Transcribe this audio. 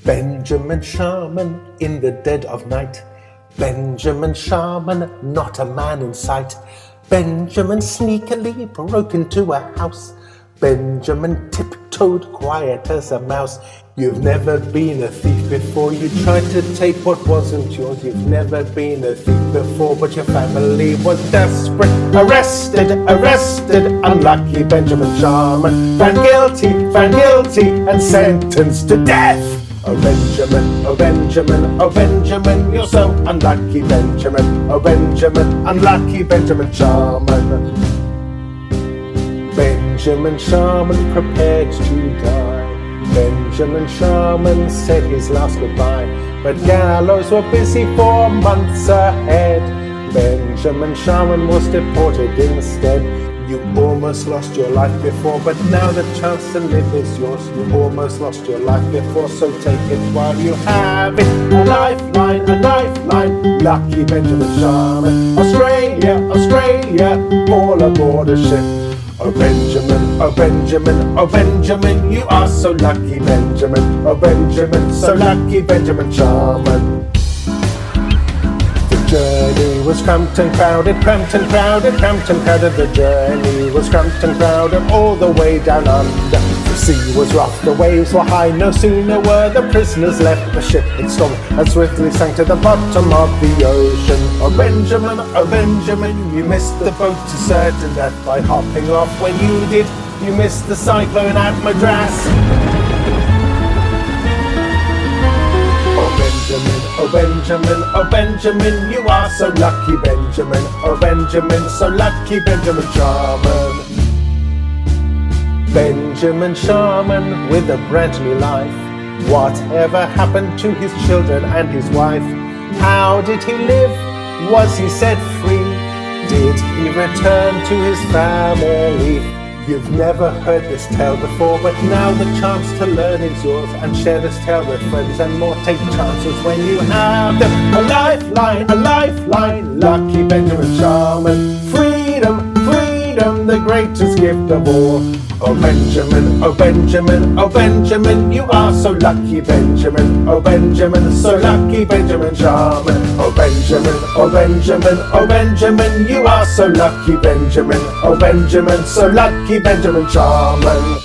Benjamin Sharman in the dead of night. Benjamin Sharman, not a man in sight. Benjamin sneakily broke into a house. Benjamin tiptoed quiet as a mouse. You've never been a thief before. You tried to take what wasn't yours. You've never been a thief before, but your family was desperate. Arrested, unlucky Benjamin Sharman. Found guilty, and sentenced to death. Oh Benjamin, oh Benjamin, oh Benjamin, you're so unlucky Benjamin. Oh Benjamin, unlucky Benjamin Sharman. Benjamin Sharman prepared to die. Benjamin Sharman said his last goodbye, but gallows were busy for months ahead. Benjamin Sharman was deported instead. You almost lost your life before, but now the chance to live is yours. You almost lost your life before, so take it while you have it. A lifeline, lucky Benjamin Sharman. Australia, all aboard a ship. Oh Benjamin, oh Benjamin, oh Benjamin, you are so lucky Benjamin. Oh Benjamin, so lucky Benjamin Sharman. The journey was cramped and crowded. The journey was cramped and crowded all the way down under. The sea was rough, the waves were high. No sooner were the prisoners left, the ship it stormed and swiftly sank to the bottom of the ocean. Oh Benjamin, you missed the boat to certain death by hopping off when you did. You missed the cyclone at Madras. Oh Benjamin, oh Benjamin, you are so lucky Benjamin. Oh Benjamin, so lucky Benjamin Sharman. Benjamin Sharman with a brand new life. Whatever happened to his children and his wife? How did he live? Was he set free? Did he return to his family? You've never heard this tale before, but now the chance to learn is yours, and share this tale with friends and more. Take chances when you have them. A lifeline, lucky Benjamin Sharman. Freedom, the greatest gift of all. Oh Benjamin, oh Benjamin, oh Benjamin, you are so lucky Benjamin. Oh Benjamin, so lucky Benjamin Sharman. Oh Benjamin, oh Benjamin, oh Benjamin, you are so lucky Benjamin. Oh Benjamin, so lucky Benjamin Sharman.